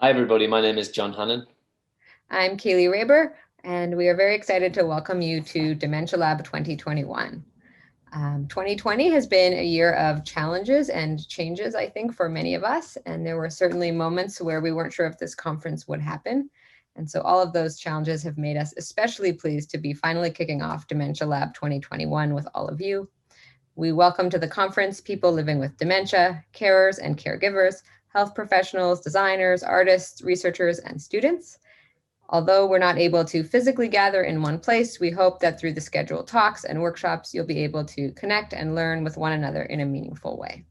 Hi, everybody. My name is John Hannon. I'm Kaylee Raber, and we are very excited to welcome you to Dementia Lab 2021. 2020 has been a year of challenges and changes, I think, for many of us, and there were certainly moments where we weren't sure if this conference would happen. And so all of those challenges have made us especially pleased to be finally kicking off Dementia Lab 2021 with all of you. We welcome to the conference people living with dementia, carers and caregivers, health professionals, designers, artists, researchers, and students. Although we're not able to physically gather in one place, we hope that through the scheduled talks and workshops, you'll be able to connect and learn with one another in a meaningful way.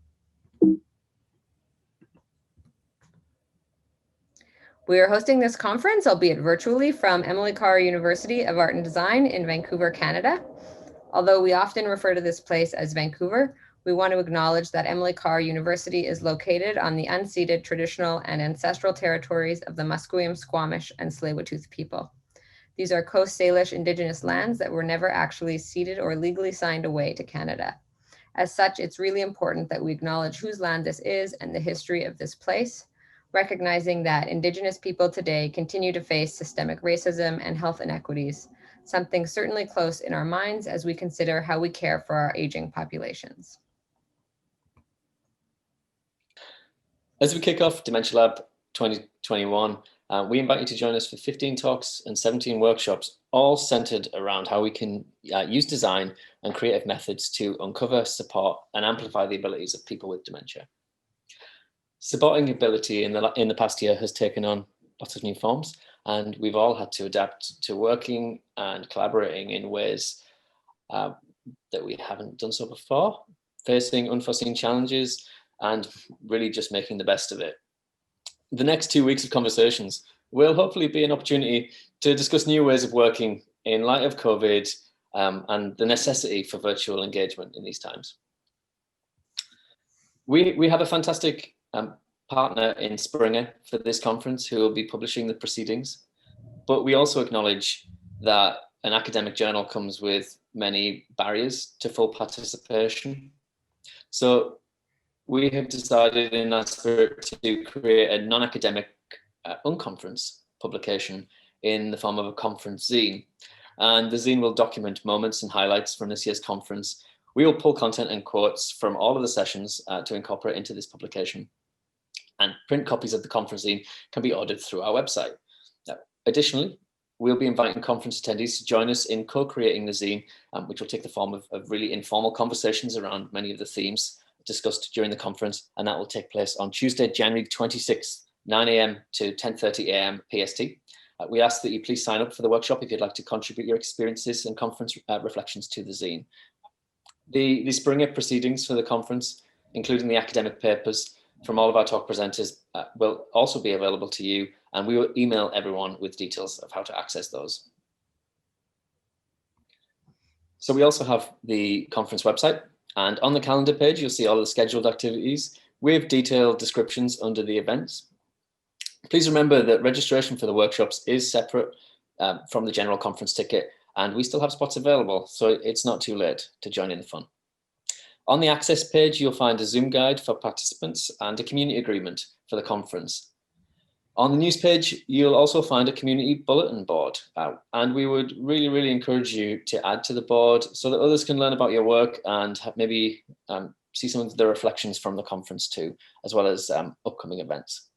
We are hosting this conference, albeit virtually, from Emily Carr University of Art and Design in Vancouver, Canada. Although we often refer to this place as Vancouver, we want to acknowledge that Emily Carr University is located on the unceded traditional and ancestral territories of the Musqueam, Squamish, and Tsleil-Waututh people. These are Coast Salish Indigenous lands that were never actually ceded or legally signed away to Canada. As such, it's really important that we acknowledge whose land this is and the history of this place, recognizing that Indigenous people today continue to face systemic racism and health inequities, something certainly close in our minds as we consider how we care for our aging populations. As we kick off Dementia Lab 2021, we invite you to join us for 15 talks and 17 workshops, all centered around how we can use design and creative methods to uncover, support, and amplify the abilities of people with dementia. Supporting ability in the past year has taken on lots of new forms, and we've all had to adapt to working and collaborating in ways that we haven't done so before, facing unforeseen challenges, and really just making the best of it. The next 2 weeks of conversations will hopefully be an opportunity to discuss new ways of working in light of COVID and the necessity for virtual engagement in these times. We have a fantastic partner in Springer for this conference who will be publishing the proceedings, but we also acknowledge that an academic journal comes with many barriers to full participation. So we have decided in that spirit to create a non-academic unconference publication in the form of a conference zine. And the zine will document moments and highlights from this year's conference. We will pull content and quotes from all of the sessions to incorporate into this publication. And print copies of the conference zine can be ordered through our website. Additionally, we'll be inviting conference attendees to join us in co-creating the zine, which will take the form of really informal conversations around many of the themes discussed during the conference, and that will take place on Tuesday, January 26th, 9 a.m. to 10:30 a.m. PST. We ask that you please sign up for the workshop if you'd like to contribute your experiences and conference reflections to the zine. The Springer proceedings for the conference, including the academic papers from all of our talk presenters, will also be available to you, and we will email everyone with details of how to access those. So we also have the conference website, and on the calendar page, you'll see all the scheduled activities with detailed descriptions under the events. Please remember that registration for the workshops is separate from the general conference ticket, and we still have spots available, so it's not too late to join in the fun. On the access page, you'll find a Zoom guide for participants and a community agreement for the conference. On the news page, you'll also find a community bulletin board, and we would really encourage you to add to the board so that others can learn about your work and maybe see some of the reflections from the conference too, as well as upcoming events.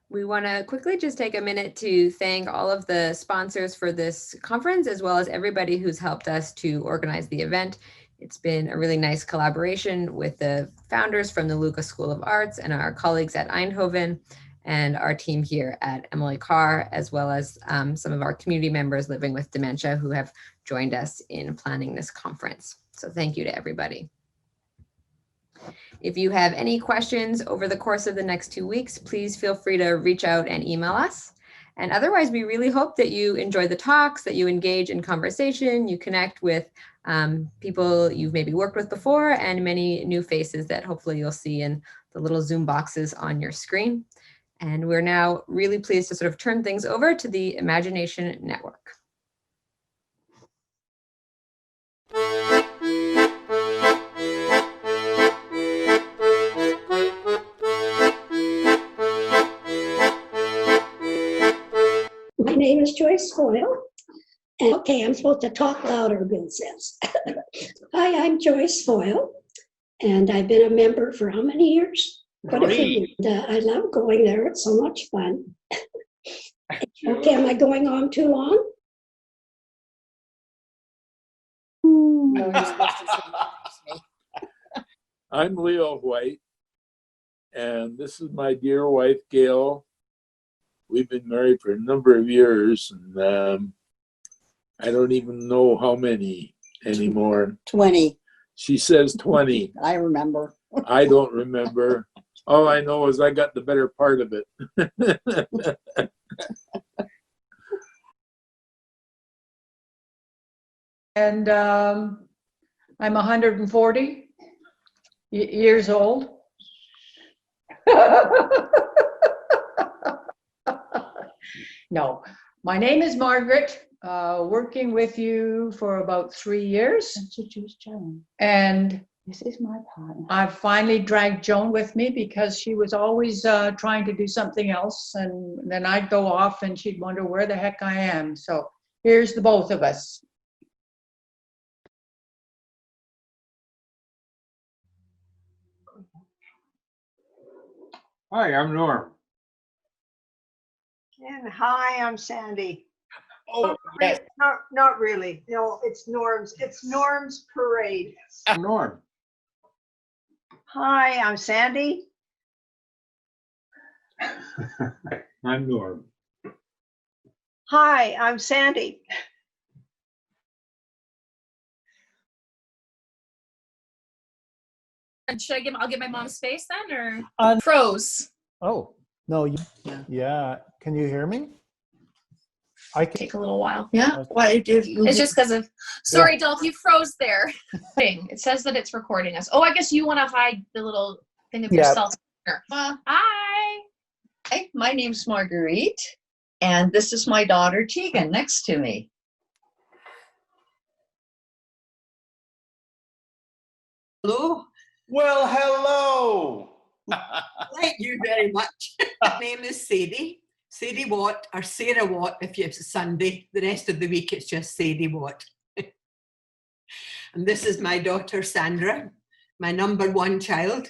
We want to quickly just take a minute to thank all of the sponsors for this conference, as well as everybody who's helped us to organize the event. It's been a really nice collaboration with the founders from the Lucas School of Arts and our colleagues at Eindhoven and our team here at Emily Carr, as well as some of our community members living with dementia who have joined us in planning this conference. So thank you to everybody. If you have any questions over the course of the next 2 weeks, please feel free to reach out and email us. And otherwise, we really hope that you enjoy the talks, that you engage in conversation, you connect with people you've maybe worked with before, and many new faces that hopefully you'll see in the little Zoom boxes on your screen. And we're now really pleased to sort of turn things over to the Imagination Network. is Joyce Foyle. And okay, I'm supposed to talk louder, Bill says. Hi, I'm Joyce Foyle, and I've been a member for how many years? Quite a few years. I love going there. It's so much fun. Okay, am I going on too long? No, you're supposed to say I'm Leo White, and this is my dear wife, Gail. We've been married for a number of years, and I don't even know how many anymore. 20. She says 20. I remember. I don't remember. All I know is I got the better part of it. And I'm 140 years old. No, my name is Margaret, working with you for about 3 years. Introduce Joan. And This is my partner. I finally dragged Joan with me because she was always trying to do something else. And then I'd go off and she'd wonder where the heck I am. So here's the both of us. Hi, I'm Norm. And hi, I'm Sandy. Oh, yes. Not really. No, it's Norm's parade. I'm Norm. Hi, I'm Sandy. I'm Norm. Hi, I'm Sandy. And should I give? I'll give my mom space then, or Um, froze. Oh, no, yeah. Can you hear me? I can. Take a little while. Yeah. Why did you? It's just because of. Sorry, Dolph, you froze there. It says that it's recording us. Oh, I guess you want to hide the little thing of Yeah. yourself. Hi. Hi, my name's Marguerite, and this is my daughter Tegan next to me. Hello. Well, hello. Thank you very much. My name is Sadie. Sadie Watt, or Sarah Watt if it's Sunday. The rest of the week it's just Sadie Watt. And this is my daughter Sandra, my number one child.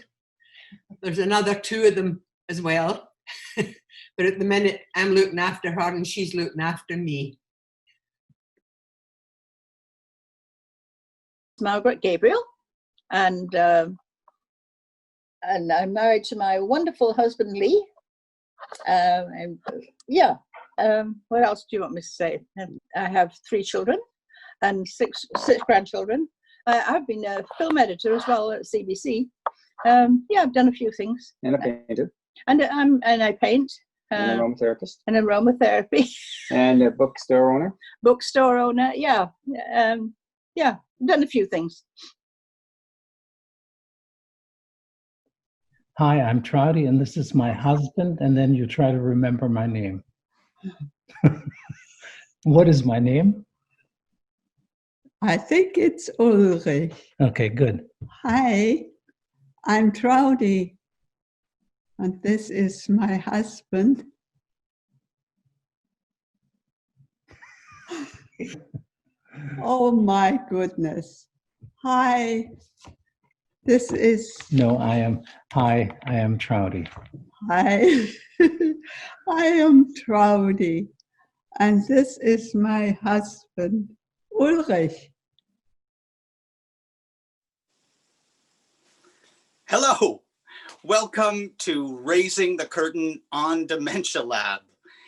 There's another two of them as well. But at the minute I'm looking after her and she's looking after me. Margaret Gabriel, and I'm married to my wonderful husband Lee. And yeah, what else do you want me to say? I have 3 children and six grandchildren. I've been a film editor as well at CBC. Yeah, I've done a few things. And a painter. And I paint. And an aromatherapist. And aromatherapy. And a bookstore owner. Bookstore owner, yeah. Yeah, I've done a few things. Hi, I'm Trouty, and this is my husband, and then you try to remember my name. What is my name? I think it's Ulrich. Okay, good. Hi, I'm Trouty, and this is my husband. Oh my goodness. Hi, this is... No, hi, I am Trouty. Hi, I am Trouty, and this is my husband, Ulrich. Hello, welcome to Raising the Curtain on Dementia Lab.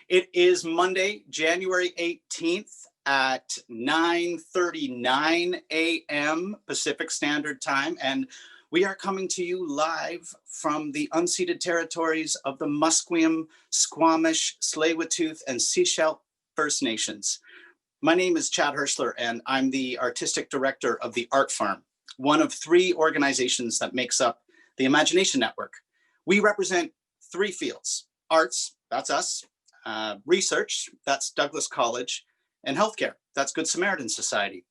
It is Monday, January 18th at 9:39 a.m. Pacific Standard Time, and we are coming to you live from the unceded territories of the Musqueam, Squamish, Tsleil-Waututh, and Sechelt First Nations. My name is Chad Hirschler, and I'm the artistic director of the Art Farm, one of 3 organizations that makes up the Imagination Network. We represent 3 fields: arts, that's us, research, that's Douglas College, and healthcare, that's Good Samaritan Society.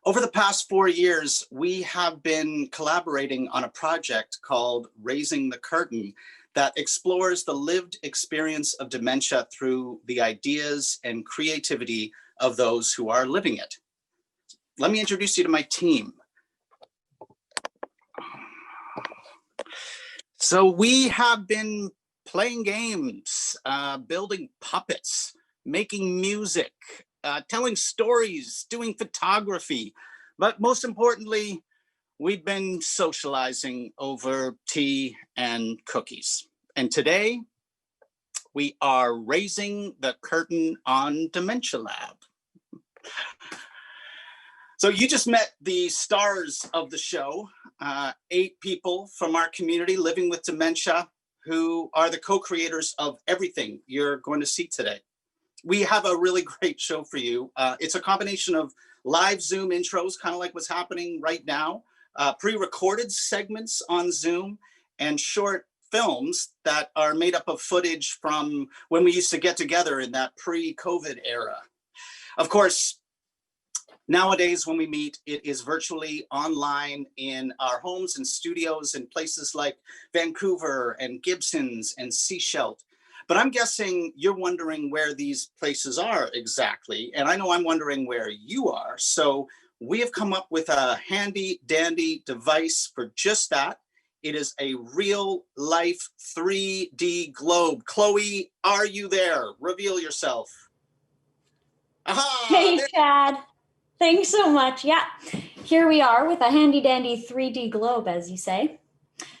Over the past 4 years, we have been collaborating on a project called Raising the Curtain that explores the lived experience of dementia through the ideas and creativity of those who are living it. Let me introduce you to my team. So we have been playing games, building puppets, making music, telling stories, doing photography, but most importantly, we've been socializing over tea and cookies. And today, we are raising the curtain on Dementia Lab. So you just met the stars of the show, 8 people from our community living with dementia who are the co-creators of everything you're going to see today. We have a really great show for you. It's a combination of live Zoom intros, kind of like what's happening right now, pre-recorded segments on Zoom, and short films that are made up of footage from when we used to get together in that pre-COVID era. Of course, nowadays when we meet, it is virtually online in our homes and studios in places like Vancouver and Gibsons and Sechelt. But I'm guessing you're wondering where these places are exactly. And I know I'm wondering where you are. So we have come up with a handy dandy device for just that. It is a real life 3D globe. Chloe, are you there? Reveal yourself. Aha! Hey, Chad. Thanks so much. Yeah, here we are with a handy dandy 3D globe, as you say.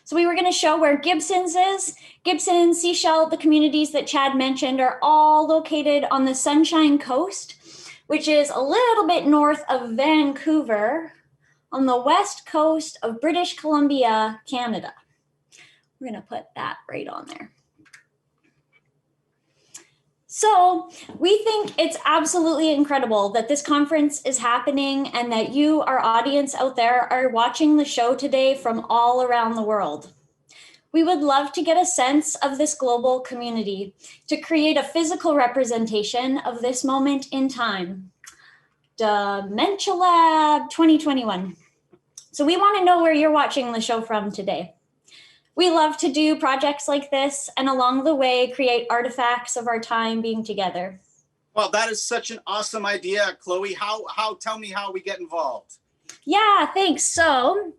So we were going to show where Gibsons is. Gibson, Sechelt, the communities that Chad mentioned are all located on the Sunshine Coast, which is a little bit north of Vancouver on the west coast of British Columbia, Canada. We're going to put that right on there. So we think it's absolutely incredible that this conference is happening and that you, our audience out there, are watching the show today from all around the world. We would love to get a sense of this global community to create a physical representation of this moment in time. Dementia Lab 2021. So we want to know where you're watching the show from today. We love to do projects like this and along the way create artifacts of our time being together. Well, that is such an awesome idea, Chloe. Tell me how we get involved. Yeah, thanks. So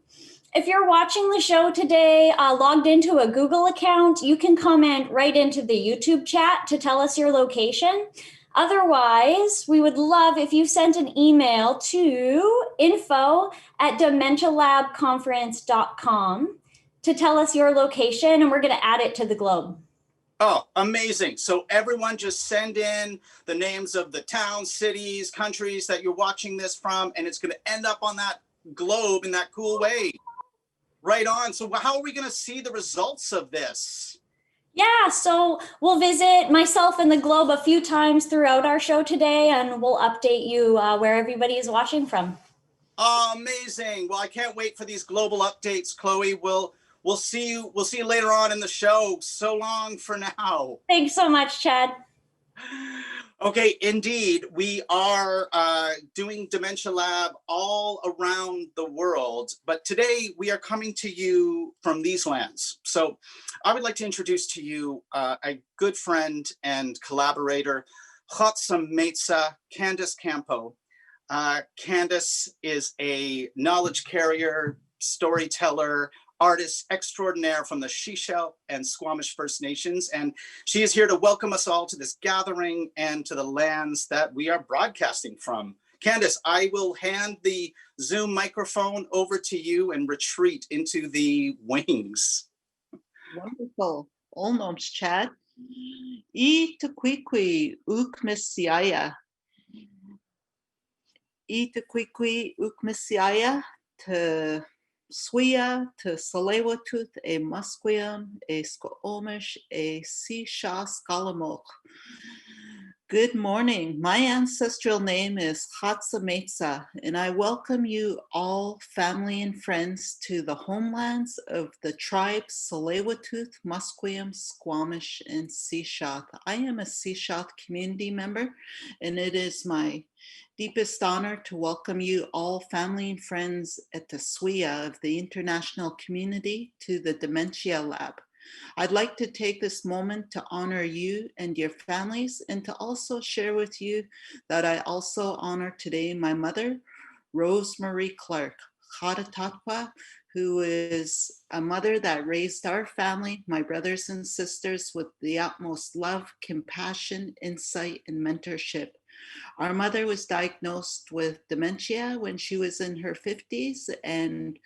if you're watching the show today, logged into a Google account, you can comment right into the YouTube chat to tell us your location. Otherwise, we would love if you sent an email to info@dementialabconference.com to tell us your location, and we're going to add it to the globe. Oh, amazing. So everyone just send in the names of the towns, cities, countries that you're watching this from, and it's going to end up on that globe in that cool way. Right on. So how are we going to see the results of this? Yeah, so we'll visit myself and the globe a few times throughout our show today, and we'll update you where everybody is watching from. Oh, amazing. Well, I can't wait for these global updates, Chloe. We'll see you later on in the show. So long for now. Thanks so much, Chad. Okay, indeed, we are doing Dementia Lab all around the world, but today we are coming to you from these lands. So I would like to introduce to you a good friend and collaborator, Chotsam Metsa, Candice Campo. Candice is a knowledge carrier, storyteller, artist extraordinaire from the Sechelt and Squamish First Nations, and she is here to welcome us all to this gathering and to the lands that we are broadcasting from. Candice, I will hand the Zoom microphone over to you and retreat into the wings. Wonderful. Almost, Chad. I te kwikwi ukmisiaya. I te kwikwi ukmisiaya te Swia te Salewatooth e Musqueam e Squamish e Sechelt Scalamoch. Good morning. My ancestral name is Hatzametsa, and I welcome you all, family and friends, to the homelands of the tribes Tsleil-Waututh, Musqueam, Squamish, and Sechauchet. I am a Sechauchet community member, and it is my deepest honor to welcome you all, family and friends, at the SWIA of the international community to the Dementia Lab. I'd like to take this moment to honor you and your families, and to also share with you that I also honor today my mother, Rosemarie Clark, Haratatwa, who is a mother that raised our family, my brothers and sisters, with the utmost love, compassion, insight, and mentorship. Our mother was diagnosed with dementia when she was in her 50s, and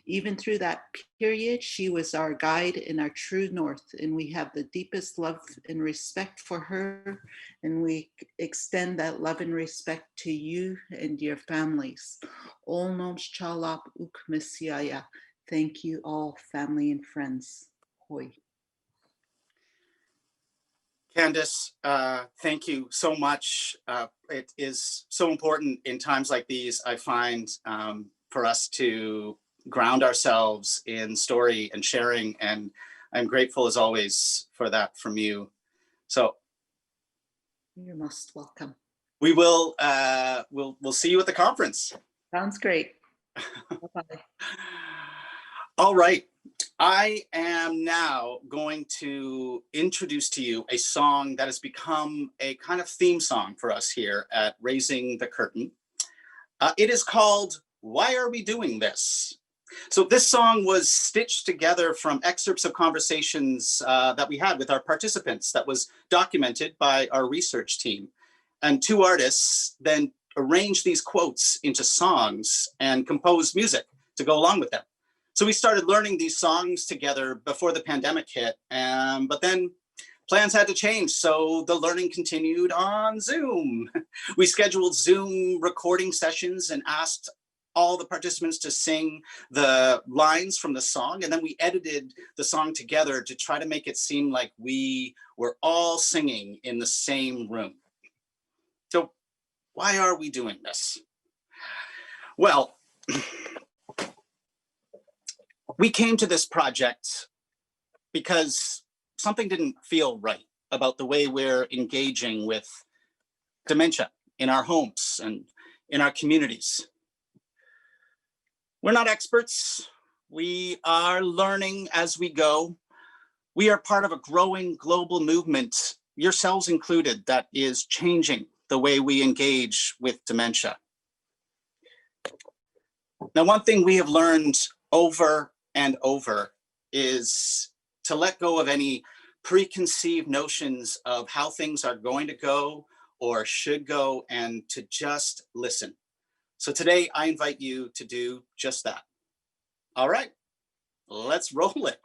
even through that period, she was our guide and our true north, and we have the deepest love and respect for her, and we extend that love and respect to you and your families. Ol noms chalap uk messiah. Thank you all, family and friends. Hoi. Candace, thank you so much. It is so important in times like these, I find, for us to ground ourselves in story and sharing, and I'm grateful as always for that from you. So you're most welcome. We will we'll see you at the conference. Sounds great. Bye-bye. All right. I am now going to introduce to you a song that has become a kind of theme song for us here at Raising the Curtain. It is called Why Are We Doing This? So this song was stitched together from excerpts of conversations that we had with our participants that was documented by our research team. And two artists then arranged these quotes into songs and composed music to go along with them. So we started learning these songs together before the pandemic hit, but then plans had to change, so the learning continued on Zoom. We scheduled Zoom recording sessions and asked all the participants to sing the lines from the song, and then we edited the song together to try to make it seem like we were all singing in the same room. So why are we doing this? Well, we came to this project because something didn't feel right about the way we're engaging with dementia in our homes and in our communities. We're not experts. We are learning as we go. We are part of a growing global movement, yourselves included, that is changing the way we engage with dementia. Now, one thing we have learned over and over is to let go of any preconceived notions of how things are going to go or should go, and to just listen. So today I invite you to do just that. All right, let's roll it.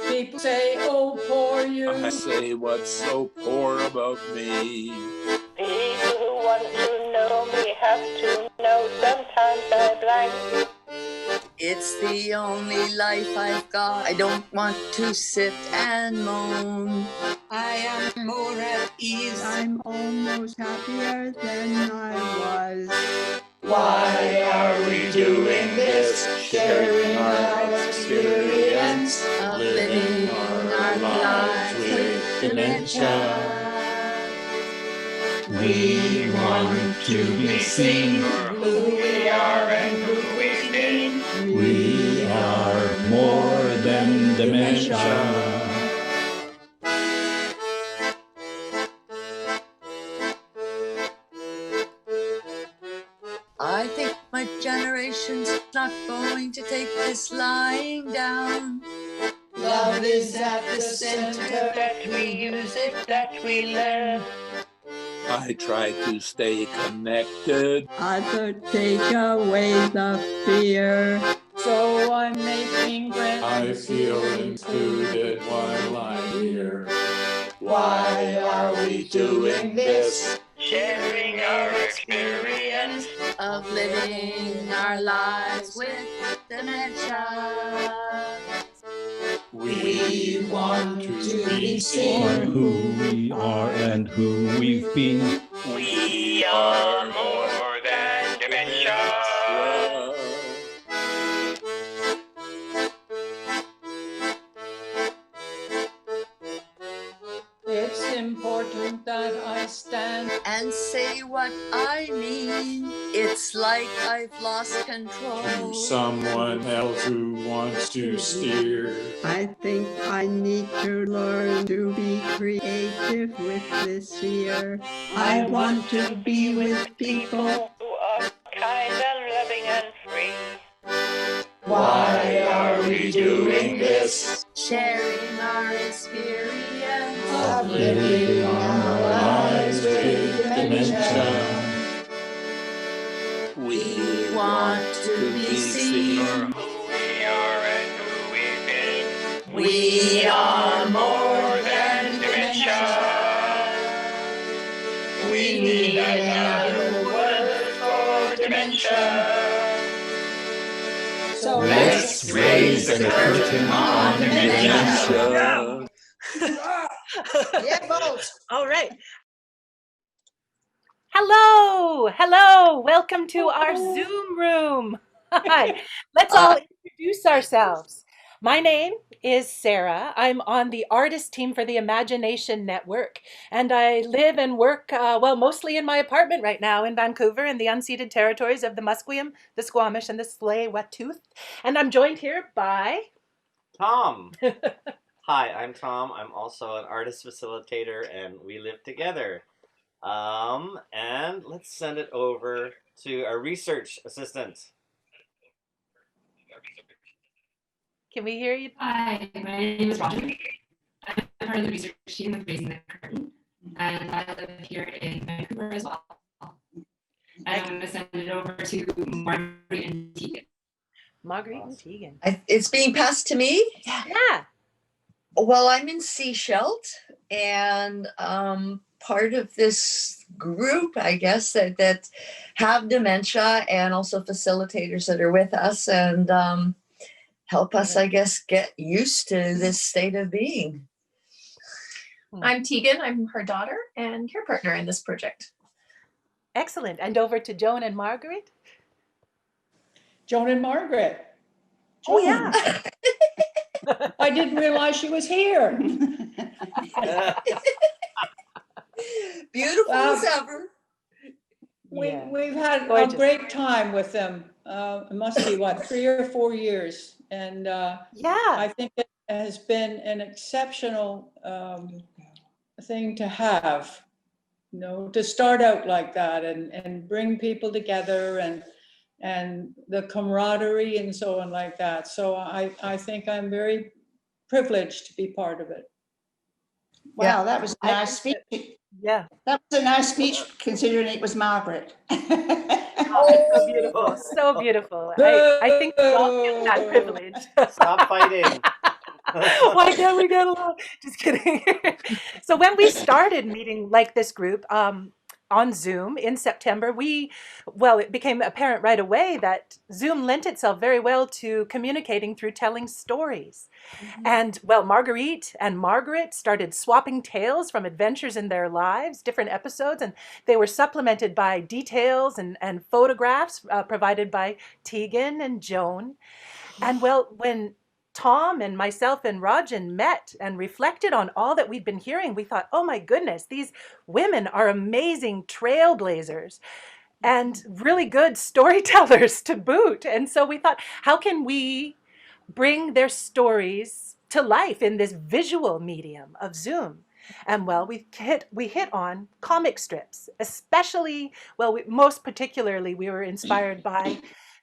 People say, oh, poor you. I say, what's so poor about me? People who want to know me have to know sometimes I blank. It's the only life I've got. I don't want to sit and moan. I am more at ease. I'm almost happier than I was. Why are we doing this? Sharing our experience of living our lives with dementia. We want to be seen for who we are and who we mean. We are more than dementia. I think my generation's not going to take this lying down. Love is at the center, that we use it, that we learn. I try to stay connected. Other take away the fear. So I'm making friends. I feel included while I'm here. Why are we doing this? Sharing of living our lives with dementia. We want to be seen for who we are and who we've been. We are more than dementia. It's important that I stand and say what I mean. It's like I've lost control. To someone else who wants to steer. I think I need to learn to be creative with this year. I want to be with people who are kind and loving and free. Why are we doing this? Sharing our experience Of living our lives with dementia. We want to be seen For who we are and who we've been. We are more than dementia. We need another word for dementia. So let's raise the curtain on dementia. Yeah, both. All right. Hello. Welcome to our Zoom room. Hi. Let's all introduce ourselves. My name is Sarah. I'm on the artist team for the Imagination Network, and I live and work, mostly in my apartment right now in Vancouver in the unceded territories of the Musqueam, the Squamish, and the Tsleil-Waututh. And I'm joined here by Tom. Hi, I'm Tom. I'm also an artist facilitator, and we live together. And let's send it over to our research assistant. Can we hear you? Hi, my name is Roger. I'm part of the research team of Raising the Curtain, and I live here in Vancouver as well. And I'm going to send it over to Marguerite and Tegan. Marguerite and Tegan. It's being passed to me? Yeah. Well, I'm in Seashelt, and part of this group, I guess, that have dementia, and also facilitators that are with us and help us, I guess, get used to this state of being. I'm Tegan. I'm her daughter and care partner in this project. Excellent. And over to Joan and Margaret. Joan and Margaret. Oh, yeah. I didn't realize she was here. Beautiful as ever. We've had Gorgeous. a great time with them. It must be 3 or 4 years, and I think it has been an exceptional thing to have. To start out like that and bring people together and the camaraderie and so on like that. So I think I'm very privileged to be part of it. Wow, that was a nice speech. Yeah. That was a nice speech considering it was Margaret. Oh, so beautiful. So beautiful. I think we all get that privilege. Stop fighting. Why can't we get along? Just kidding. So when we started meeting like this group on Zoom in September, it became apparent right away that Zoom lent itself very well to communicating through telling stories. Mm-hmm. And Marguerite and Margaret started swapping tales from adventures in their lives, different episodes, and they were supplemented by details and photographs provided by Tegan and Joan. And when Tom and myself and Rajan met and reflected on all that we'd been hearing, we thought, oh my goodness, these women are amazing trailblazers and really good storytellers to boot. And so we thought, how can we bring their stories to life in this visual medium of Zoom? And we hit on comic strips, especially, most particularly, we were inspired by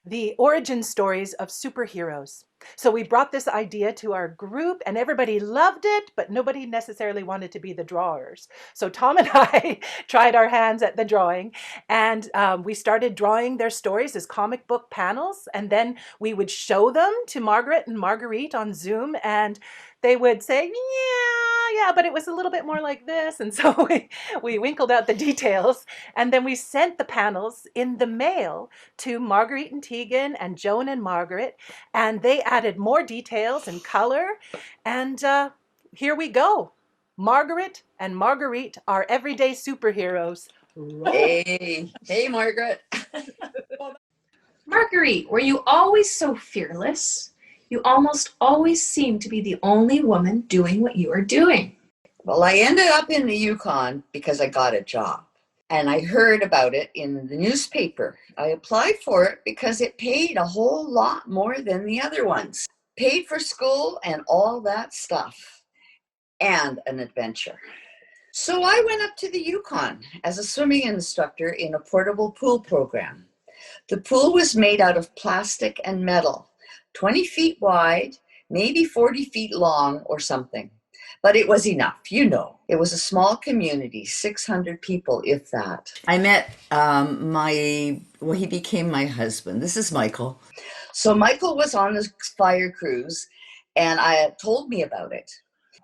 the origin stories of superheroes. So we brought this idea to our group and everybody loved it, but nobody necessarily wanted to be the drawers. So Tom and I tried our hands at the drawing, and we started drawing their stories as comic book panels. And then we would show them to Margaret and Marguerite on Zoom, and they would say, yeah, yeah, but it was a little bit more like this. And so we winkled out the details, and then we sent the panels in the mail to Marguerite and Tegan and Joan and Margaret, and they added more details and color. And here we go. Margaret and Marguerite are everyday superheroes. Hey, Margaret. Marguerite, were you always so fearless? You almost always seem to be the only woman doing what you are doing. Well, I ended up in the Yukon because I got a job. And I heard about it in the newspaper. I applied for it because it paid a whole lot more than the other ones. Paid for school and all that stuff. And an adventure. So I went up to the Yukon as a swimming instructor in a portable pool program. The pool was made out of plastic and metal, 20 feet wide, maybe 40 feet long or something. But it was enough, you know. It was a small community, 600 people, if that. I met he became my husband. This is Michael. So Michael was on the fire cruise, and told me about it.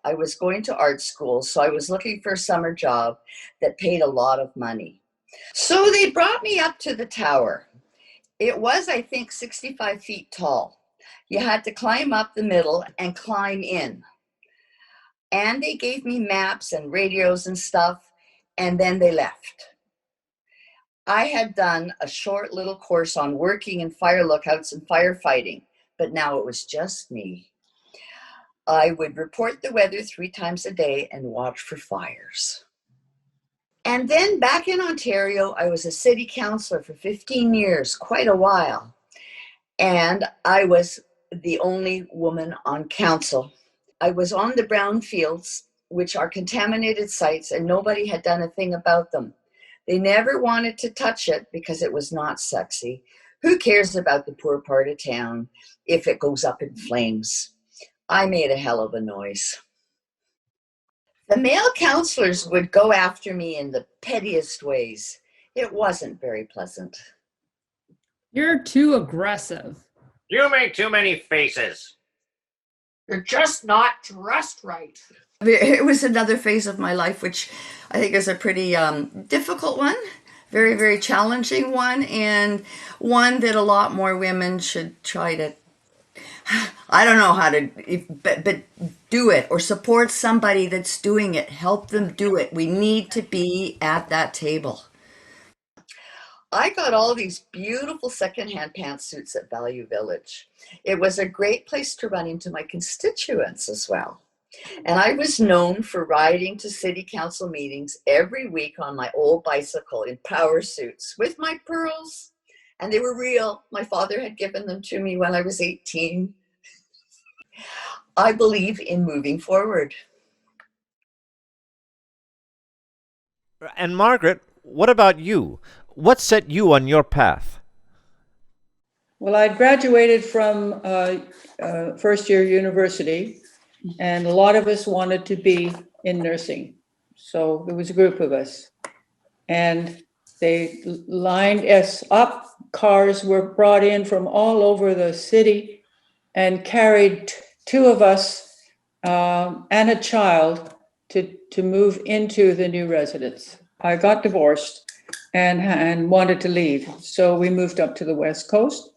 I was going to art school, so I was looking for a summer job that paid a lot of money. So they brought me up to the tower. It was, I think, 65 feet tall. You had to climb up the middle and climb in. And they gave me maps and radios and stuff, and then they left. I had done a short little course on working in fire lookouts and firefighting, but now it was just me. I would report the weather 3 times a day and watch for fires. And then back in Ontario, I was a city councillor for 15 years, quite a while. And I was the only woman on council. I was on the brownfields, which are contaminated sites, and nobody had done a thing about them. They never wanted to touch it because it was not sexy. Who cares about the poor part of town if it goes up in flames? I made a hell of a noise. The male counselors would go after me in the pettiest ways. It wasn't very pleasant. You're too aggressive. You make too many faces. You're just not dressed right. It was another phase of my life, which I think is a pretty difficult one, very, very challenging one, and one that a lot more women should try to, I don't know how to, but do it or support somebody that's doing it. Help them do it. We need to be at that table. I got all these beautiful secondhand pantsuits at Value Village. It was a great place to run into my constituents as well. And I was known for riding to city council meetings every week on my old bicycle in power suits with my pearls. And they were real. My father had given them to me when I was 18. I believe in moving forward. And Margaret, what about you? What set you on your path? Well, I'd graduated from first year university, and a lot of us wanted to be in nursing. So there was a group of us, and they lined us up. Cars were brought in from all over the city and carried 2 of us and a child to move into the new residence. I got divorced and wanted to leave. So we moved up to the West Coast.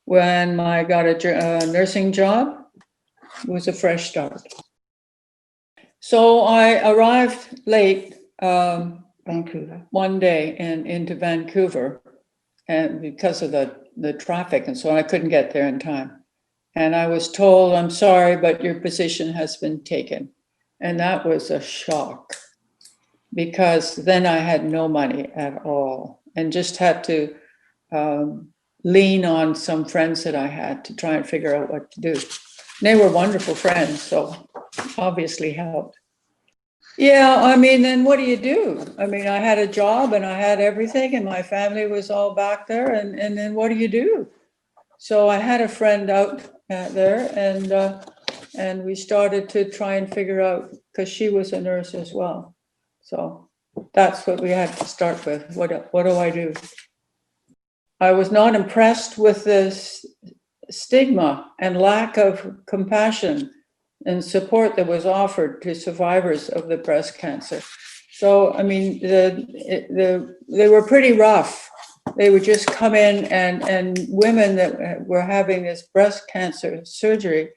When I got a nursing job, it was a fresh start. So I arrived late Vancouver one day into Vancouver, and because of the traffic, and so I couldn't get there in time. And I was told, I'm sorry, but your position has been taken. And that was a shock, because then I had no money at all and just had to lean on some friends that I had to try and figure out what to do. And they were wonderful friends, so obviously helped. Yeah, I mean, then what do you do? I mean, I had a job and I had everything and my family was all back there, and then what do you do? So I had a friend out there, and we started to try and figure out, because she was a nurse as well. So that's what we had to start with. What do I do? I was not impressed with the stigma and lack of compassion and support that was offered to survivors of the breast cancer. So, I mean, they were pretty rough. They would just come in, and women that were having this breast cancer surgery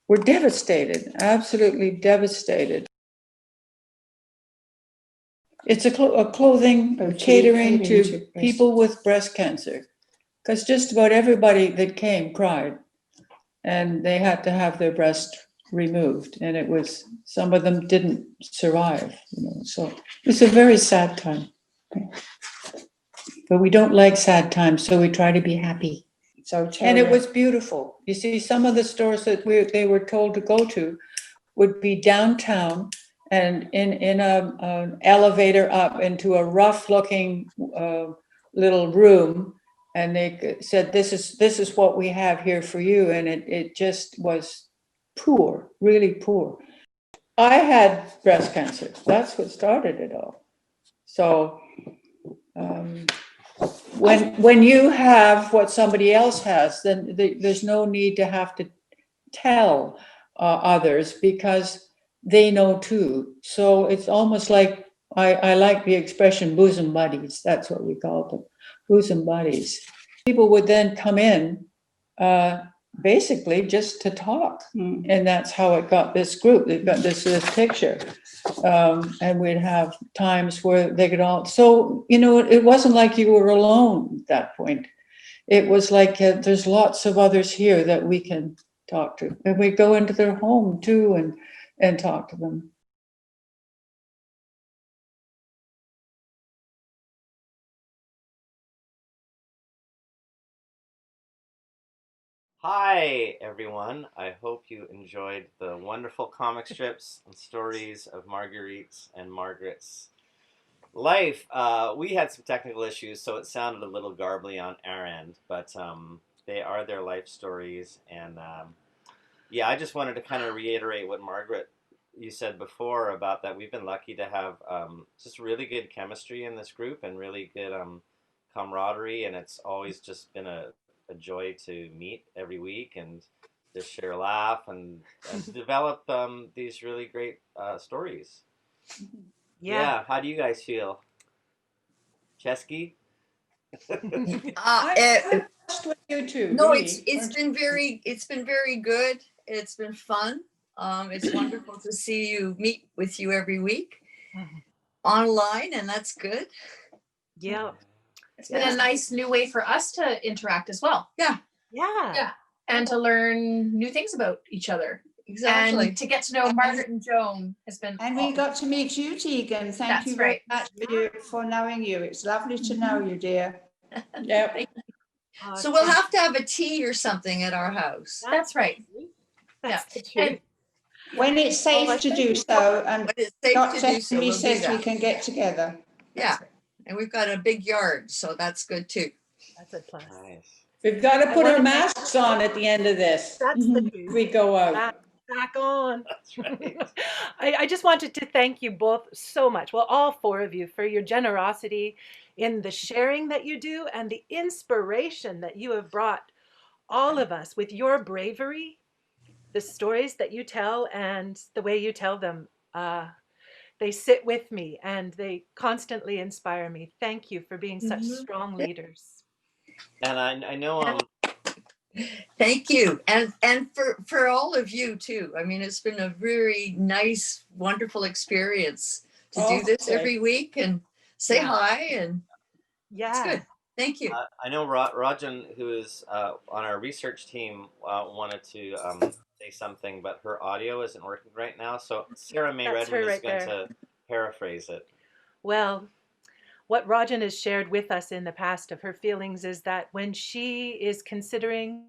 were devastated, absolutely devastated. It's a clothing catering to people with breast cancer, because just about everybody that came cried, and they had to have their breast removed, and it was, some of them didn't survive, you know, so it's a very sad time. But we don't like sad times, so we try to be happy. And it was beautiful. You see, some of the stores that they were told to go to would be downtown, and in an elevator up into a rough-looking little room, and they said, "This is what we have here for you," and it just was poor, really poor. I had breast cancer. That's what started it all. So when you have what somebody else has, then there's no need to have to tell others, because they know too. So it's almost like, I like the expression bosom buddies. That's what we call them, bosom buddies. People would then come in basically just to talk. And that's how it got this group. They've got this picture. And we'd have times where they could all, so, you know, it wasn't like you were alone at that point. It was like, there's lots of others here that we can talk to. And we go into their home too and talk to them. Hi, everyone. I hope you enjoyed the wonderful comic strips and stories of Marguerite's and Margaret's life. We had some technical issues, so it sounded a little garbly on our end, but they are their life stories. And yeah, I just wanted to kind of reiterate what Margaret, you said before about that. We've been lucky to have just really good chemistry in this group and really good camaraderie, and it's always just been a joy to meet every week and just share a laugh and to develop these really great stories. Yeah. How do you guys feel? Chesky? You too. No, really. It's been very good. It's been fun. It's wonderful to see you, meet with you every week online, and that's good. Yeah. It's been a nice new way for us to interact as well. Yeah. Yeah. And to learn new things about each other. Exactly. And to get to know Margaret and Joan has been. And we got to meet you, Tegan. Thank you very much for knowing you. It's lovely to know you, dear. Yep. So we'll have to have a tea or something at our house. That's right. That's and when it's safe to do so, and Dr. Henry says we can get together. Yeah. And we've got a big yard, so that's good too. That's a plus. Nice. We've got to put our masks on at the end of this. That's the truth. We go out. Back on. That's right. I just wanted to thank you both so much. Well, all four of you, for your generosity in the sharing that you do and the inspiration that you have brought all of us with your bravery, the stories that you tell and the way you tell them. They sit with me and they constantly inspire me. Thank you for being such strong leaders. And I know Thank you. And for all of you too. I mean, it's been a very nice, wonderful experience to do this every week and say hi, and it's good. Thank you. I know Rajan, who is on our research team, wanted to say something, but her audio isn't working right now. So Sarah May Redmond is going to paraphrase it. Well, what Rajan has shared with us in the past of her feelings is that when she is considering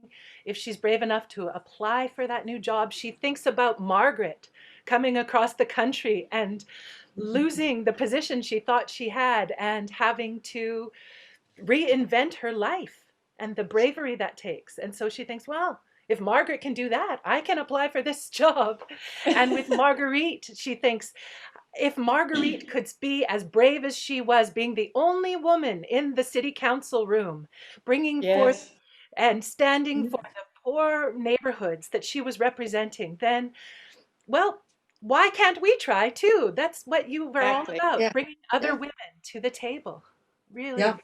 if she's brave enough to apply for that new job, she thinks about Margaret coming across the country and losing the position she thought she had and having to reinvent her life and the bravery that takes. And so she thinks, well, if Margaret can do that, I can apply for this job. And with Marguerite, she thinks, if Marguerite could be as brave as she was, being the only woman in the city council room, bringing forth and standing for the poor neighborhoods that she was representing, then well, why can't we try too? That's what you were all Exactly. about, Yeah. bringing other Yeah. women to the table. Really, Yep.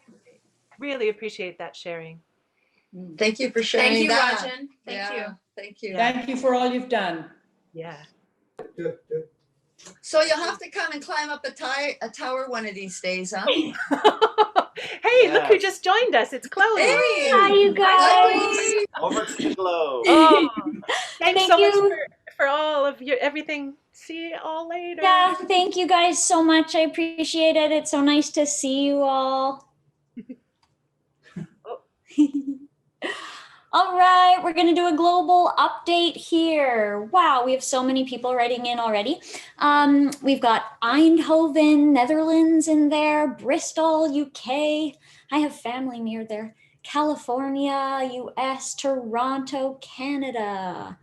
really appreciate that sharing. Thank you for sharing Thank you, that. Rajan. Thank Yeah, you. thank you. Thank you for all you've done. Yeah. So you'll have to come and climb up a tower one of these days, huh? Hey, look who just joined us. It's Chloe. Hey! Hi, you Hi, guys. Over to the globe. Oh, thanks Thank so much you. for all of your everything. See you all later. Yeah, thank you guys so much. I appreciate it. It's so nice to see you all. All right, we're going to do a global update here. Wow, we have so many people writing in already. We've got Eindhoven, Netherlands in there, Bristol, UK. I have family near there. California, US, Toronto, Canada.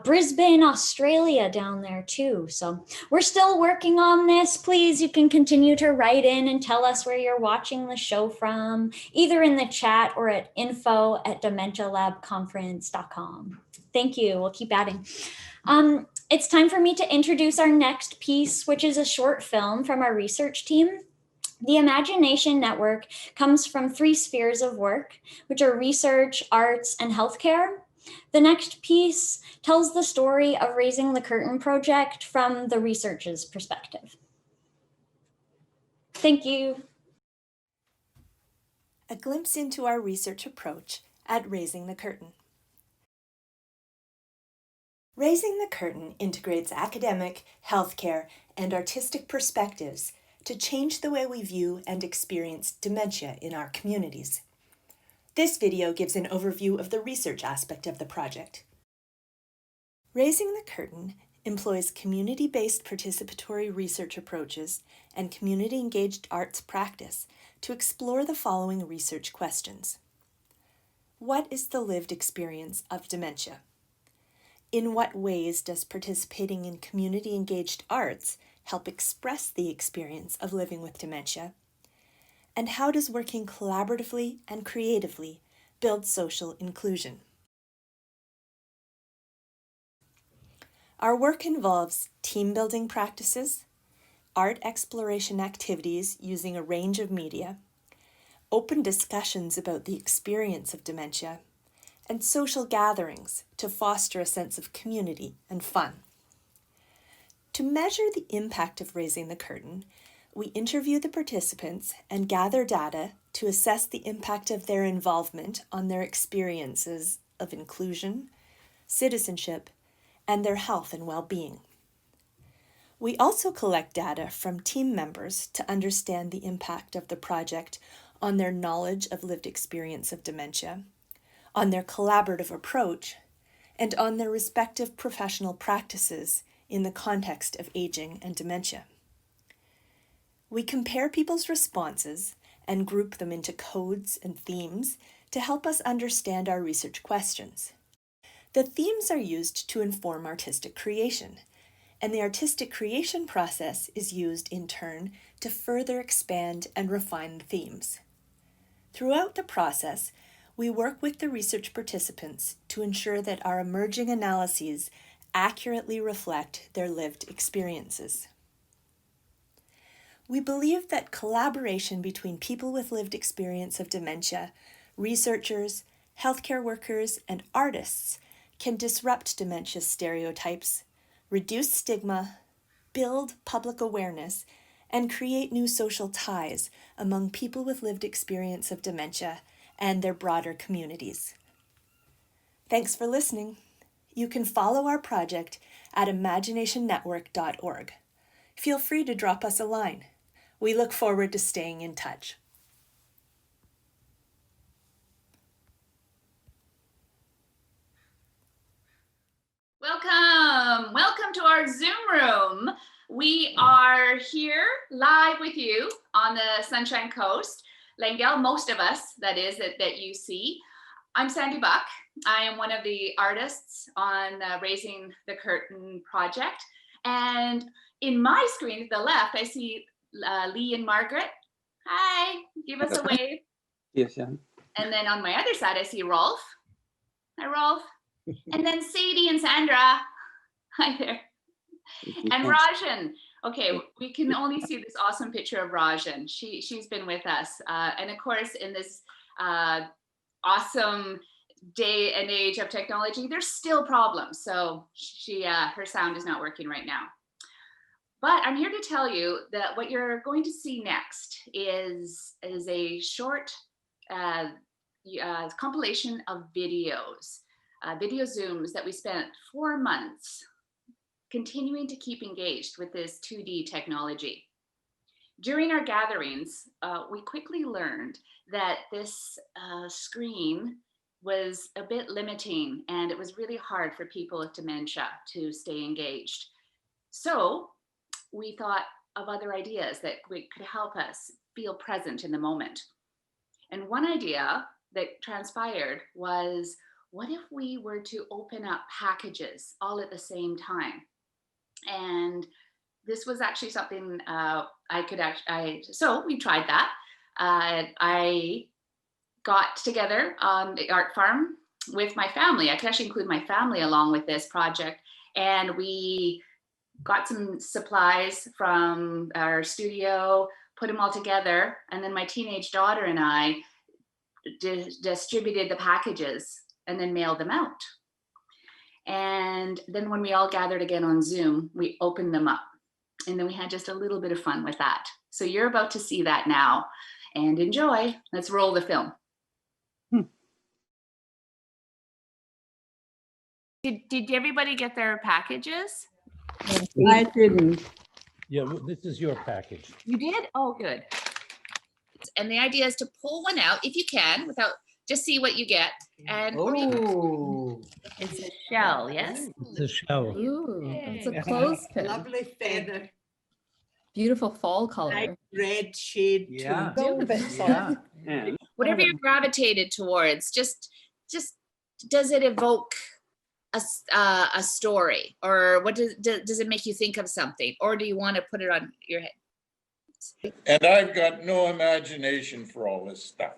Brisbane, Australia down there too. So we're still working on this. Please, you can continue to write in and tell us where you're watching the show from, either in the chat or at info@dementialabconference.com. Thank you. We'll keep adding. It's time for me to introduce our next piece, which is a short film from our research team. The Imagination Network comes from 3 spheres of work, which are research, arts, and healthcare. The next piece tells the story of Raising the Curtain project from the researcher's perspective. Thank you. A glimpse into our research approach at Raising the Curtain. Raising the Curtain integrates academic, healthcare, and artistic perspectives to change the way we view and experience dementia in our communities. This video gives an overview of the research aspect of the project. Raising the Curtain employs community-based participatory research approaches and community-engaged arts practice to explore the following research questions. What is the lived experience of dementia? In what ways does participating in community-engaged arts help express the experience of living with dementia? And how does working collaboratively and creatively build social inclusion? Our work involves team-building practices, art exploration activities using a range of media, open discussions about the experience of dementia, and social gatherings to foster a sense of community and fun. To measure the impact of Raising the Curtain, we interview the participants and gather data to assess the impact of their involvement on their experiences of inclusion, citizenship, and their health and well-being. We also collect data from team members to understand the impact of the project on their knowledge of lived experience of dementia, on their collaborative approach, and on their respective professional practices in the context of aging and dementia. We compare people's responses and group them into codes and themes to help us understand our research questions. The themes are used to inform artistic creation, and the artistic creation process is used in turn to further expand and refine the themes. Throughout the process, we work with the research participants to ensure that our emerging analyses accurately reflect their lived experiences. We believe that collaboration between people with lived experience of dementia, researchers, healthcare workers, and artists can disrupt dementia stereotypes, reduce stigma, build public awareness, and create new social ties among people with lived experience of dementia and their broader communities. Thanks for listening. You can follow our project at imaginationnetwork.org. Feel free to drop us a line. We look forward to staying in touch. Welcome to our Zoom room. We are here live with you on the Sunshine Coast. Langell, most of us, that is, that you see. I'm Sandy Buck. I am one of the artists on the Raising the Curtain project. And in my screen at the left, I see Lee and Margaret. Hi, give us a wave. Yes, yeah. And then on my other side, I see Rolf. Hi, Rolf. And then Sadie and Sandra. Hi there. And Rajan. Okay, we can only see this awesome picture of Rajan. She's been with us. And of course, in this awesome day and age of technology, there's still problems. So her sound is not working right now. But I'm here to tell you that what you're going to see next is a short compilation of videos, video Zooms that we spent 4 months continuing to keep engaged with this 2D technology. During our gatherings, we quickly learned that this screen was a bit limiting, and it was really hard for people with dementia to stay engaged. So we thought of other ideas that could help us feel present in the moment. And one idea that transpired was, what if we were to open up packages all at the same time? And this was actually something so we tried that. I got together on the art farm with my family. I could actually include my family along with this project. And we got some supplies from our studio, put them all together. And then my teenage daughter and I distributed the packages and then mailed them out. And then when we all gathered again on Zoom, we opened them up. And then we had just a little bit of fun with that. So you're about to see that now, and enjoy. Let's roll the film. Did everybody get their packages? I didn't. Yeah, well, this is your package. You did? Oh, good. And the idea is to pull one out if you can, without, just see what you get. And it's a shell, yes? It's a shell. Ooh, that's a clothespin. Lovely feather. Beautiful fall color. Nice red shade. Yeah. Yeah. Whatever you're gravitated towards, just does it evoke a story, or what does it make you think of something, or do you want to put it on your head? And I've got no imagination for all this stuff.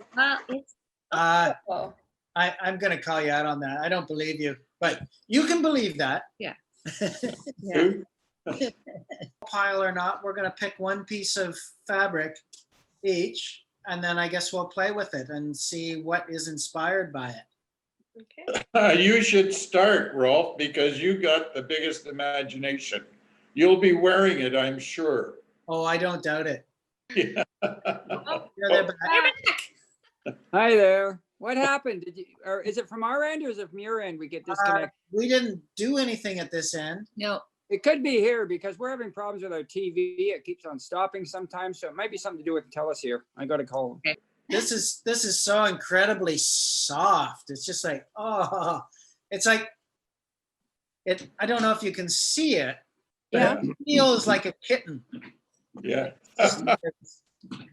It's I'm going to call you out on that. I don't believe you, but you can believe that. Yeah. Yeah. Pile or not, we're going to pick one piece of fabric each, and then I guess we'll play with it and see what is inspired by it. Okay. You should start, Rolf, because you got the biggest imagination. You'll be wearing it, I'm sure. Oh, I don't doubt it. Yeah. You're back. Hi there. What happened? Did you, or is it from our end or is it from your end we get disconnected? We didn't do anything at this end. No. It could be here because we're having problems with our TV. It keeps on stopping sometimes, so it might be something to do with the TELUS here. I got to call them. Okay. This is so incredibly soft. It's just like, oh, it's like it. I don't know if you can see it, but Yeah. it feels like a kitten. Yeah.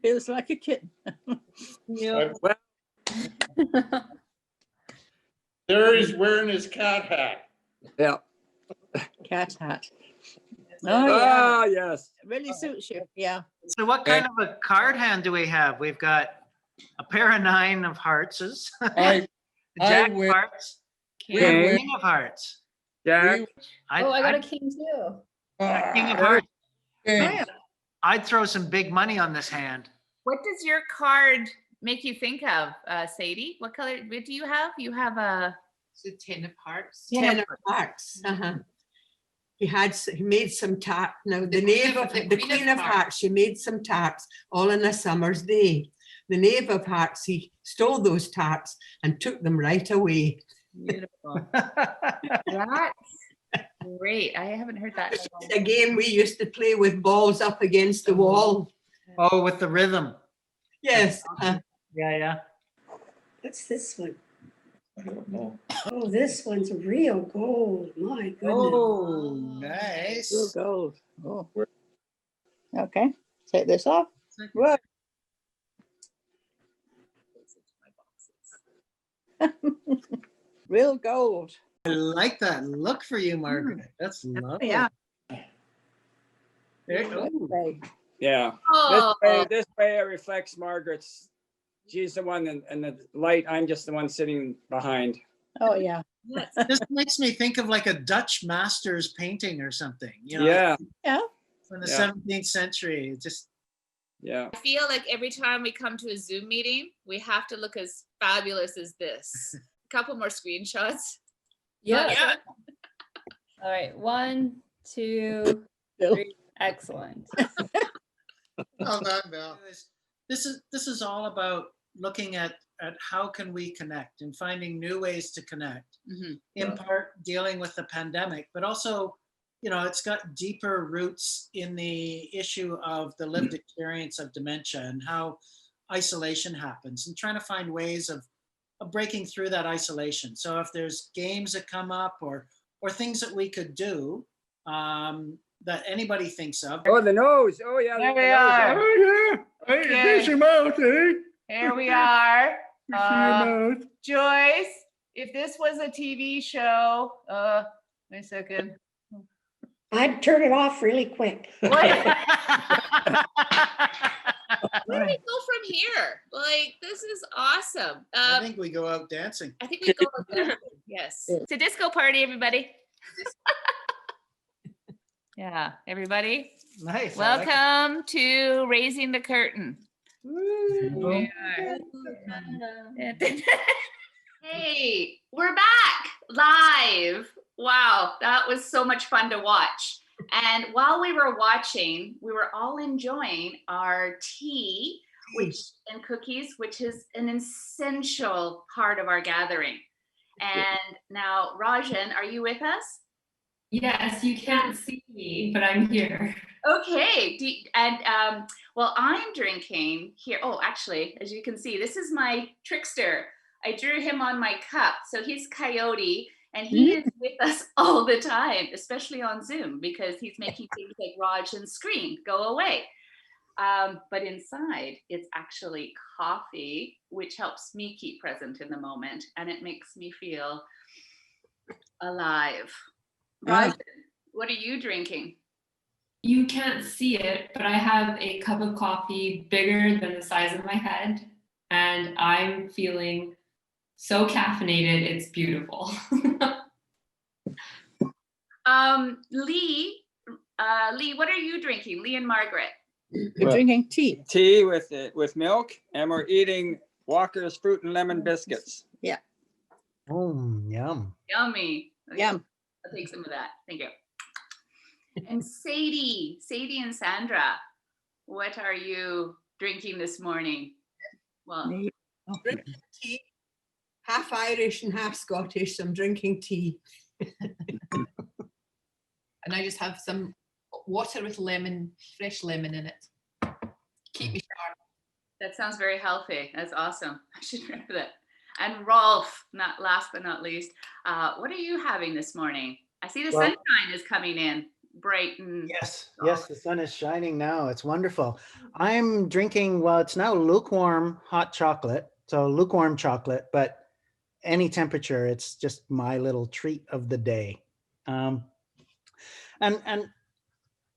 Feels like a kitten. Yeah. Well, There he's wearing his cat hat. yeah. Cat hat. Oh, yes. Really suits you. Yeah. So what kind of a card hand do we have? We've got a pair of 9 of hearts, I Jack of win. hearts, Okay. King of hearts. Jack. I got a I'd- king too. King of hearts. King. I'd throw some big money on this hand. What does your card make you think of, Sadie? What color? What do you have? You have a. It's a 10 of hearts. Ten 10 of of hearts. He made some tart. Now the knave of the Queen of Hearts, she made some tarts all on a summer's day. The knave of hearts, he stole those tarts and took them right away. Beautiful. That's great. I haven't heard that. A game we used to play with balls up against the wall. Oh, with the rhythm. Yes. Yeah. What's this one? I don't know. Oh, this one's real gold. My goodness. Oh, nice. Real gold. Oh. Okay. Take this off. Whoa. Real gold. I like that look for you, Margaret. That's lovely. Yeah. There you go. Okay. Yeah. Oh. This way it reflects Margaret's. She's the one in the light. I'm just the one sitting behind. Oh, yeah. This makes me think of like a Dutch master's painting or something, you know? Yeah. Yeah. From the Yeah. 17th century. It just, Yeah. I feel like every time we come to a Zoom meeting, we have to look as fabulous as this. A couple more screenshots. Yeah. All right. 1, 2, 3. Excellent. well done, Bill. This is all about looking at how can we connect and finding new ways to connect. In part dealing with the pandemic, but also, you know, it's got deeper roots in the issue of the lived experience of dementia and how isolation happens, and trying to find ways of breaking through that isolation. So if there's games that come up or things that we could do that anybody thinks of. Oh, the nose. Oh, yeah. There the we nose. are. Oh, yeah. Okay. Hey, there's your mouth, eh? Here we are. You see your mouth. Joyce, if this was a TV show, wait a second. I'd turn it off really quick. Where do we go from here? Like, this is awesome. I think we go out dancing. I think we go out dancing. Yes. It's a disco party, everybody. Yeah, everybody. Nice. Welcome to Raising the Curtain. We are. Hey, we're back live. Wow, that was so much fun to watch. And while we were watching, we were all enjoying our tea and cookies, which is an essential part of our gathering. And now, Rajan, are you with us? Yes, you can't see me, but I'm here. Okay. Well, I'm drinking here. Oh, actually, as you can see, this is my trickster. I drew him on my cup. So he's Coyote, and he is with us all the time, especially on Zoom, because he's making things like Raj and Screen go away. But inside, it's actually coffee, which helps me keep present in the moment, and it makes me feel alive. Raj, what are you drinking? You can't see it, but I have a cup of coffee bigger than the size of my head, and I'm feeling so caffeinated, it's beautiful. Lee, what are you drinking? Lee and Margaret. We're drinking tea. Tea with milk, and we're eating Walker's fruit and lemon biscuits. Yeah. Oh, yum. Yummy. Okay, Yum. I'll take some of that. Thank you. And Sadie and Sandra, what are you drinking this morning? Well, Drinking tea, half Irish and half Scottish, so I'm drinking tea. And I just have some water with fresh lemon in it. Keep me sharp. that sounds very healthy. That's awesome. I should remember that. And Rolf, not last but not least, what are you having this morning? I see the sunshine is coming in bright and Yes, the sun is shining now. It's wonderful. I'm drinking, well, it's now lukewarm hot chocolate. So lukewarm chocolate, but any temperature, it's just my little treat of the day. And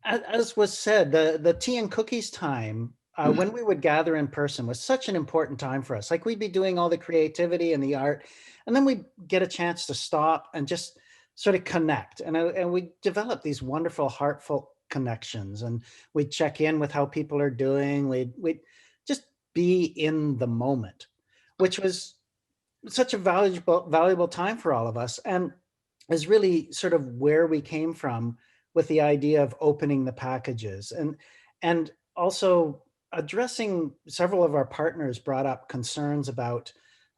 as was said, the tea and cookies time, when we would gather in person was such an important time for us. Like we'd be doing all the creativity and the art, and then we'd get a chance to stop and just sort of connect. And we develop these wonderful, heartfelt connections, and we'd check in with how people are doing. We'd just be in the moment, which was such a valuable time for all of us, and is really sort of where we came from with the idea of opening the packages, and also addressing. Several of our partners brought up concerns about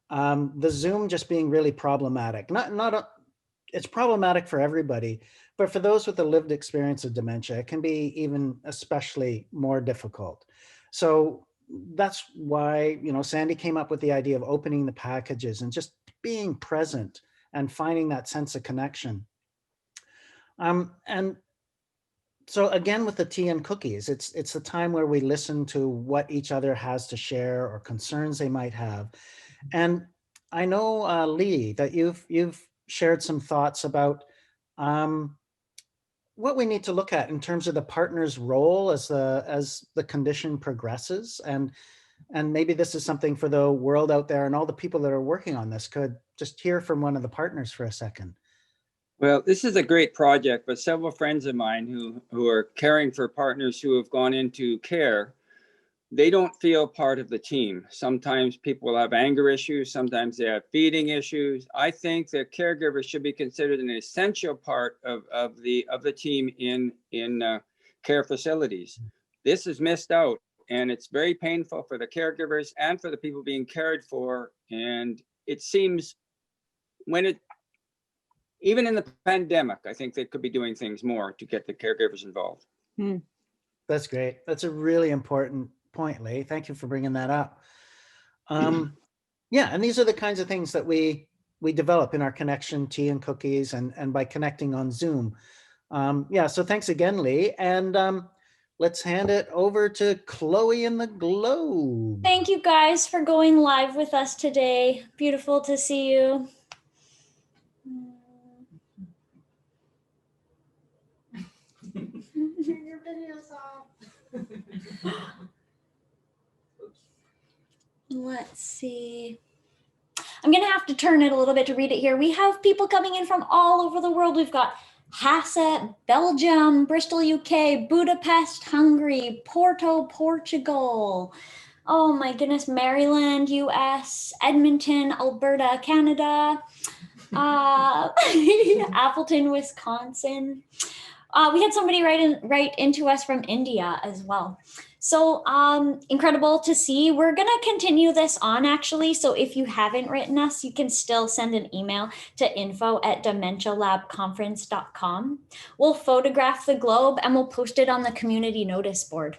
the Zoom just being really problematic. It's problematic for everybody, but for those with the lived experience of dementia, it can be even especially more difficult. So that's why, Sandy came up with the idea of opening the packages and just being present and finding that sense of connection. And so again, with the tea and cookies, it's the time where we listen to what each other has to share or concerns they might have. And I know, Lee, that you've shared some thoughts about what we need to look at in terms of the partner's role as the condition progresses. And maybe this is something for the world out there and all the people that are working on this could just hear from one of the partners for a second. Well, this is a great project, but several friends of mine who are caring for partners who have gone into care, they don't feel part of the team. Sometimes people have anger issues, sometimes they have feeding issues. I think that caregivers should be considered an essential part of the team in care facilities. This is missed out, and it's very painful for the caregivers and for the people being cared for. And it seems even in the pandemic, I think they could be doing things more to get the caregivers involved. That's great. That's a really important point, Lee. Thank you for bringing that up. Yeah, and these are the kinds of things that we develop in our connection, tea and cookies, and by connecting on Zoom. Yeah, so thanks again, Lee. And let's hand it over to Chloe in the Globe. Thank you guys for going live with us today. Beautiful to see you. Your video's off. Let's see. I'm going to have to turn it a little bit to read it here. We have people coming in from all over the world. We've got Hasselt, Belgium, Bristol, UK, Budapest, Hungary, Porto, Portugal. Oh my goodness, Maryland, US, Edmonton, Alberta, Canada, Appleton, Wisconsin. We had somebody write into us from India as well. So incredible to see. We're going to continue this on actually. So if you haven't written us, you can still send an email to info@dementialabconference.com. We'll photograph the globe and we'll post it on the community notice board.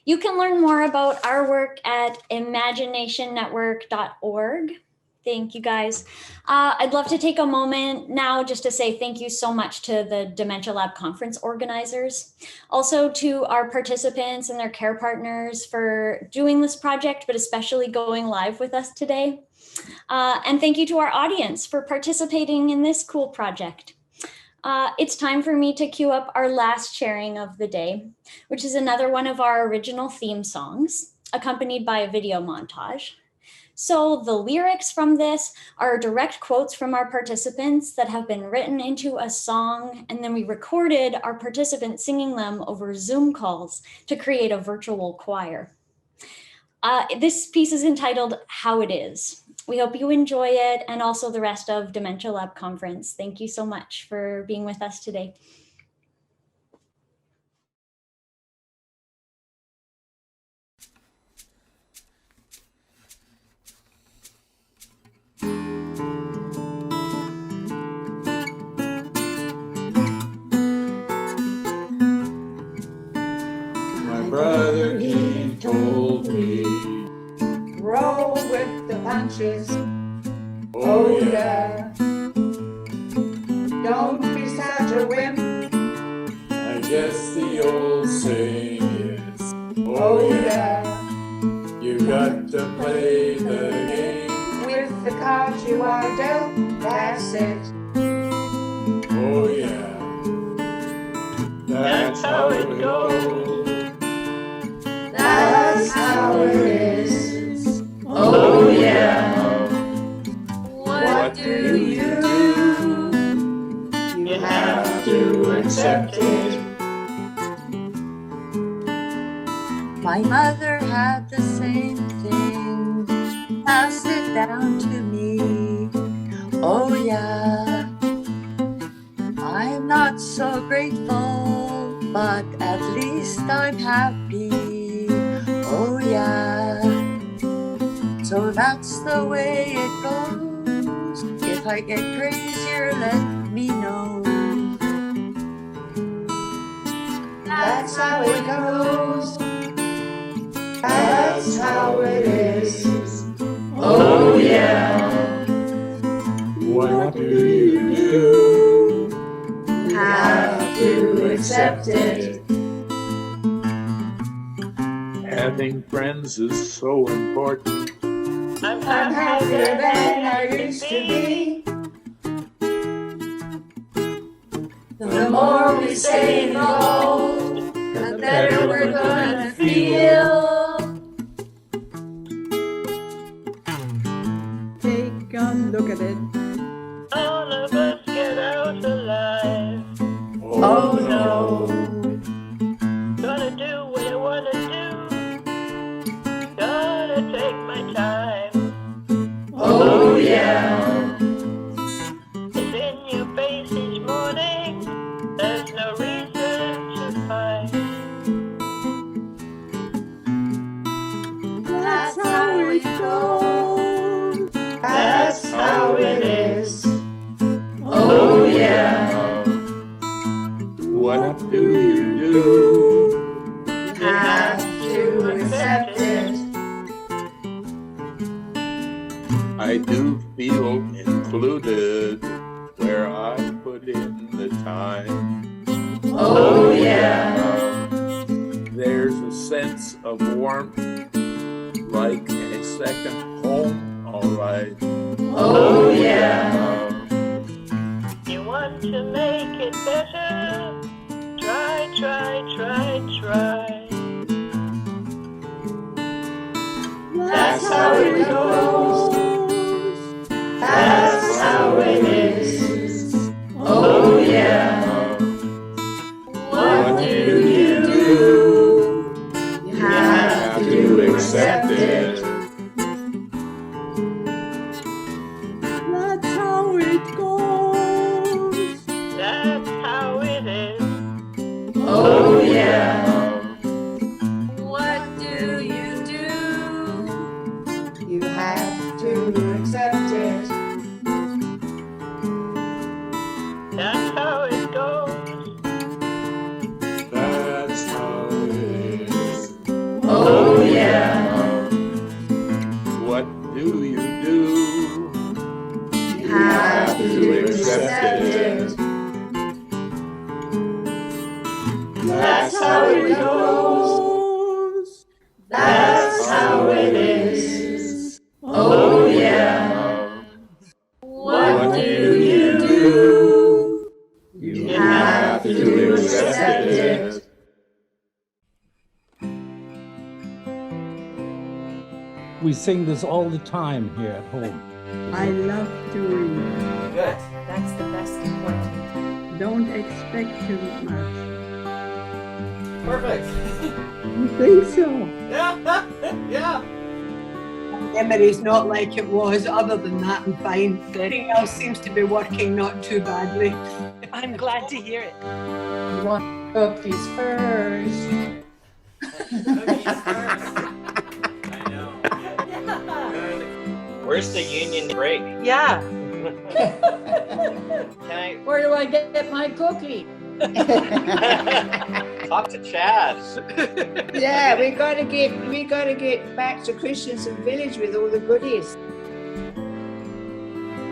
You can learn more about our work at imaginationnetwork.org. Thank you guys. I'd love to take a moment now just to say thank you so much to the Dementia Lab conference organizers. Also to our participants and their care partners for doing this project, but especially going live with us today. And thank you to our audience for participating in this cool project. It's time for me to cue up our last sharing of the day, which is another one of our original theme songs, accompanied by a video montage. So the lyrics from this are direct quotes from our participants that have been written into a song, and then we recorded our participants singing them over Zoom calls to create a virtual choir. This piece is entitled How It Is. We hope you enjoy it and also the rest of Dementia Lab Conference. Thank you so much for being with us today. Brother King told me, Roll with the punches. Oh yeah. Don't be such a wimp. I guess the old saying is, Oh yeah. you got to play the game With the cards you are dealt, that's it. Oh yeah. That's how it goes. That's how it is. Oh yeah. What do? You have to accept it. My mother had the same thing, passed it down to me. Oh yeah. I'm not so grateful, but at least I'm happy. Oh yeah. So that's the way it goes. If I get crazier, let me know. That's how it goes. That's how it is. Oh yeah. What do you do? Have to accept it. Having friends is so important. I'm happier than I used to be. The more we stay involved, the better we're gonna feel. Take a look at yeah. What do you do? You have to accept it. I do feel included where I put in the time. Oh, yeah. There's a sense of warmth, like a second home, all right. Oh, yeah. You want to make it better? Try, try, try, try. That's how it goes. That's how it is. Oh, yeah. What do you do? You have to accept it. That's how it goes. That's how it is. Oh, yeah. What do you do? You have to accept it. That's how it goes. That's how it is. Oh, yeah. What do you do? You have to accept it. That's how it goes. That's how it is. Oh, yeah. What do you do? You have to accept it. We sing this all the time here at home. I love doing it. Good. That's the best important. Don't expect too much. Perfect. You think so? Yeah. Yeah. Memory's not like it was. Other than that, I'm fine. Everything else seems to be working not too badly. I'm glad to hear it. You want cookies first. I know. Where's the union break? Yeah. Can I Where do I get my cookie? talk to Chad? Yeah, we gotta get back to Christensen Village with all the goodies.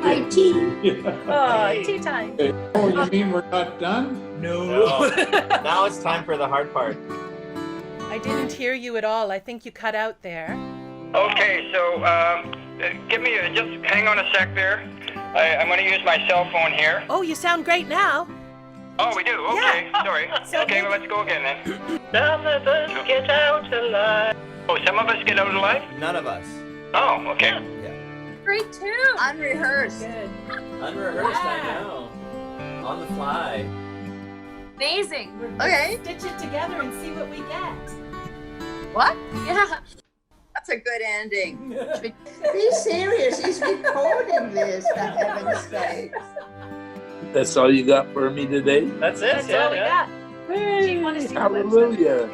Hi, tea. Oh, tea time. Oh, you mean we're not done? No. Now it's time for the hard part. I didn't hear you at all. I think you cut out there. Okay, so just hang on a sec there. I'm going to use my cell phone here. Oh, you sound great now. Oh, we do? Okay, Yeah. sorry. So Okay, well, let's go again then. Some of us get out alive. Oh, some of us get out alive? None of us. Oh, okay. Great too. Unrehearsed. Good. Unrehearsed, I know. On the fly. Amazing. Okay. Stitch it together and see what we get. What? Yeah. That's a good ending. Be serious, he's recording this, for heaven's sake. That's all you got for me today? That's it. That's all we got. Do you want to see the website? Hallelujah.